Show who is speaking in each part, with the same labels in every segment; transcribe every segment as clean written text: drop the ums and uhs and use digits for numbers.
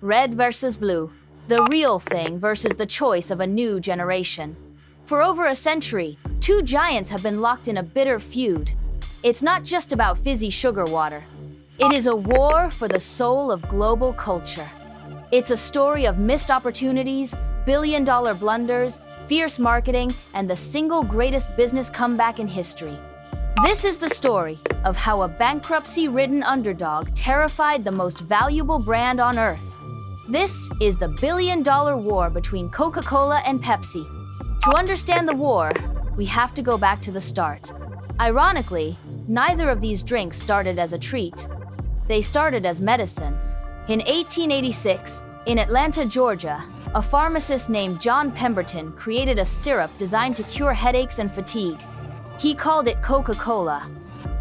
Speaker 1: Red versus blue. The real thing versus the choice of a new generation. For over a century, two giants have been locked in a bitter feud. It's not just about fizzy sugar water. It is a war for the soul of global culture. It's a story of missed opportunities, billion-dollar blunders, fierce marketing, and the single greatest business comeback in history. This is the story of how a bankruptcy-ridden underdog terrified the most valuable brand on earth. This is the billion-dollar war between Coca-Cola and Pepsi. To understand the war, we have to go back to the start. Ironically, neither of these drinks started as a treat. They started as medicine. In 1886, in Atlanta, Georgia, a pharmacist named John Pemberton created a syrup designed to cure headaches and fatigue. He called it Coca-Cola.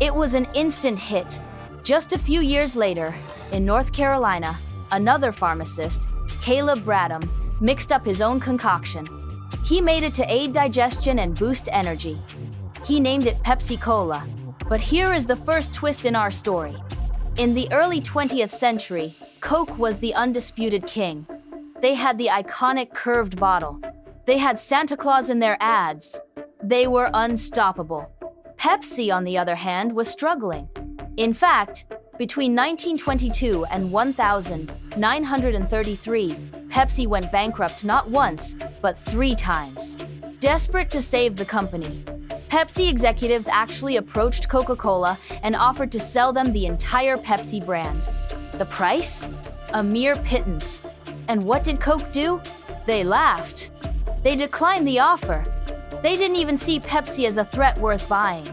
Speaker 1: It was an instant hit. Just a few years later, in North Carolina, another pharmacist, Caleb Bradham, mixed up his own concoction. He made it to aid digestion and boost energy. He named it Pepsi-Cola. But here is the first twist in our story. In the early 20th century, Coke was the undisputed king. They had the iconic curved bottle. They had Santa Claus in their ads. They were unstoppable. Pepsi, on the other hand, was struggling. In fact, between 1922 and 1933, Pepsi went bankrupt not once, but 3 times. Desperate to save the company, Pepsi executives actually approached Coca-Cola and offered to sell them the entire Pepsi brand. The price? A mere pittance. And what did Coke do? They laughed. They declined the offer. They didn't even see Pepsi as a threat worth buying.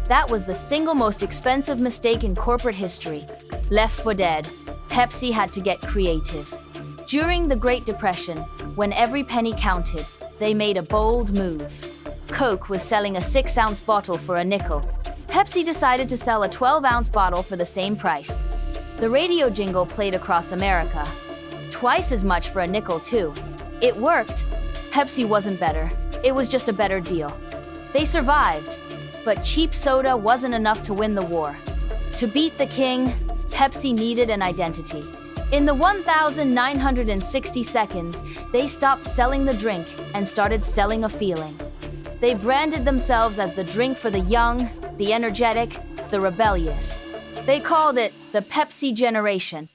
Speaker 1: That was the single most expensive mistake in corporate history. Left for dead, Pepsi had to get creative. During the Great Depression, when every penny counted, they made a bold move. Coke was selling a 6-ounce bottle for a nickel. Pepsi decided to sell a 12-ounce bottle for the same price. The radio jingle played across America. Twice as much for a nickel, too. It worked. Pepsi wasn't better. It was just a better deal. They survived. But cheap soda wasn't enough to win the war. To beat the king, Pepsi needed an identity. In the 1960 seconds, they stopped selling the drink and started selling a feeling. They branded themselves as the drink for the young, the energetic, the rebellious. They called it the Pepsi generation.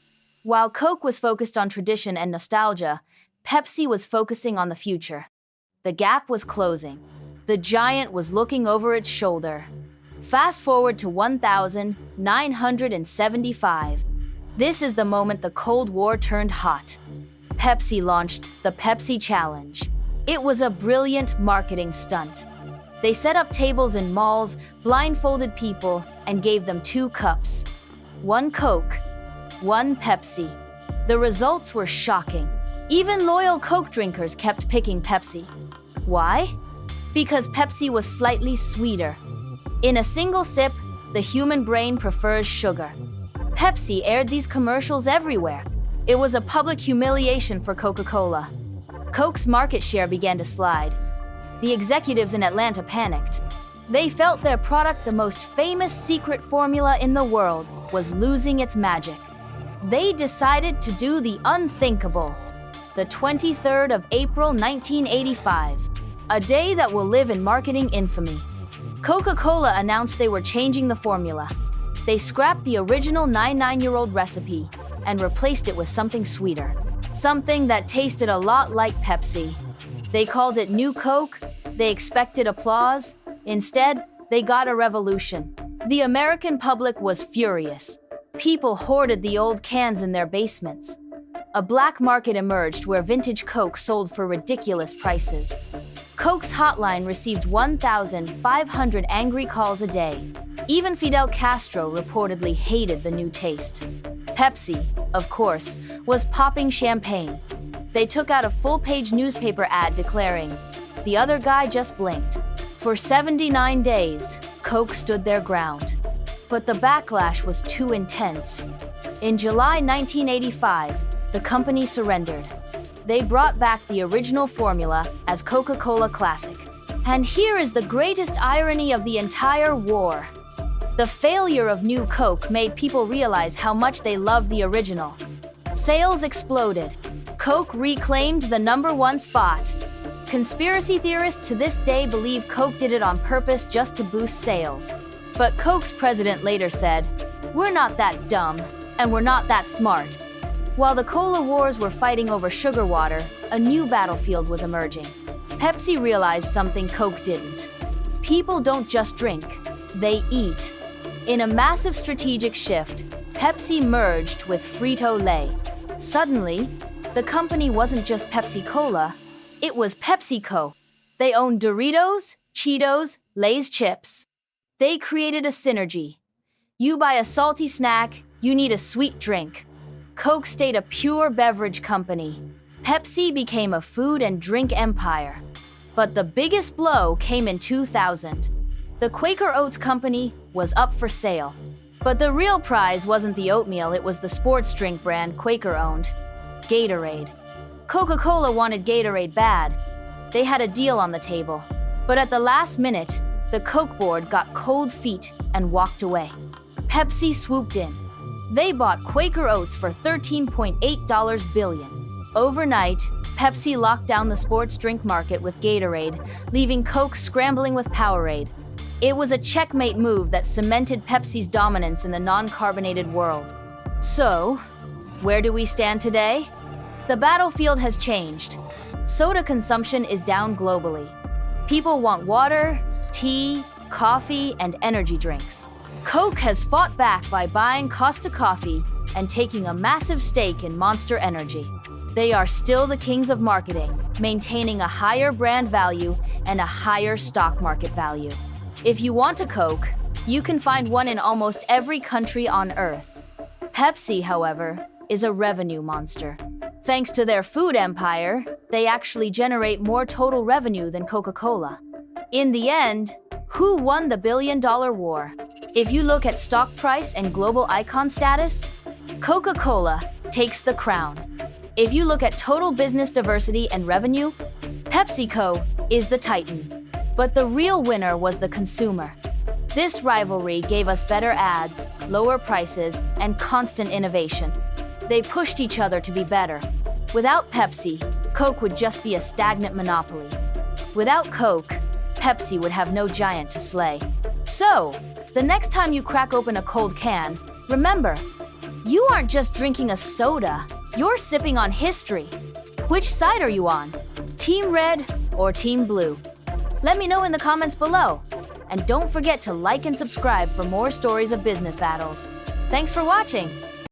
Speaker 1: While Coke was focused on tradition and nostalgia, Pepsi was focusing on the future. The gap was closing. The giant was looking over its shoulder. Fast forward to 1975. This is the moment the Cold War turned hot. Pepsi launched the Pepsi Challenge. It was a brilliant marketing stunt. They set up tables in malls, blindfolded people, and gave them 2 cups. 1 Coke, 1 Pepsi. The results were shocking. Even loyal Coke drinkers kept picking Pepsi. Why? Because Pepsi was slightly sweeter. In a single sip, the human brain prefers sugar. Pepsi aired these commercials everywhere. It was a public humiliation for Coca-Cola. Coke's market share began to slide. The executives in Atlanta panicked. They felt their product, the most famous secret formula in the world, was losing its magic. They decided to do the unthinkable. The 23rd of April 1985, a day that will live in marketing infamy. Coca-Cola announced they were changing the formula. They scrapped the original 99-year-old recipe and replaced it with something sweeter. Something that tasted a lot like Pepsi. They called it New Coke. They expected applause. Instead, they got a revolution. The American public was furious. People hoarded the old cans in their basements. A black market emerged where vintage Coke sold for ridiculous prices. Coke's hotline received 1,500 angry calls a day. Even Fidel Castro reportedly hated the new taste. Pepsi, of course, was popping champagne. They took out a full-page newspaper ad declaring, "The other guy just blinked." For 79 days, Coke stood their ground. But the backlash was too intense. In July 1985, the company surrendered. They brought back the original formula as Coca-Cola Classic. And here is the greatest irony of the entire war. The failure of New Coke made people realize how much they loved the original. Sales exploded. Coke reclaimed the #1 spot. Conspiracy theorists to this day believe Coke did it on purpose just to boost sales. But Coke's president later said, "We're not that dumb, and we're not that smart." While the cola wars were fighting over sugar water, a new battlefield was emerging. Pepsi realized something Coke didn't. People don't just drink, they eat. In a massive strategic shift, Pepsi merged with Frito-Lay. Suddenly, the company wasn't just Pepsi-Cola, it was PepsiCo. They owned Doritos, Cheetos, Lay's chips. They created a synergy. You buy a salty snack, you need a sweet drink. Coke stayed a pure beverage company. Pepsi became a food and drink empire. But the biggest blow came in 2000. The Quaker Oats company was up for sale. But the real prize wasn't the oatmeal, it was the sports drink brand Quaker owned, Gatorade. Coca-Cola wanted Gatorade bad. They had a deal on the table. But at the last minute, the Coke board got cold feet and walked away. Pepsi swooped in. They bought Quaker Oats for $13.8 billion. Overnight, Pepsi locked down the sports drink market with Gatorade, leaving Coke scrambling with Powerade. It was a checkmate move that cemented Pepsi's dominance in the non-carbonated world. So, where do we stand today? The battlefield has changed. Soda consumption is down globally. People want water, tea, coffee, and energy drinks. Coke has fought back by buying Costa Coffee and taking a massive stake in Monster Energy. They are still the kings of marketing, maintaining a higher brand value and a higher stock market value. If you want a Coke, you can find one in almost every country on Earth. Pepsi, however, is a revenue monster. Thanks to their food empire, they actually generate more total revenue than Coca-Cola. In the end, who won the billion-dollar war? If you look at stock price and global icon status, Coca-Cola takes the crown. If you look at total business diversity and revenue, PepsiCo is the titan. But the real winner was the consumer. This rivalry gave us better ads, lower prices, and constant innovation. They pushed each other to be better. Without Pepsi, Coke would just be a stagnant monopoly. Without Coke, Pepsi would have no giant to slay. So, the next time you crack open a cold can, remember, you aren't just drinking a soda, you're sipping on history. Which side are you on? Team Red or Team Blue? Let me know in the comments below. And don't forget to like and subscribe for more stories of business battles. Thanks for watching.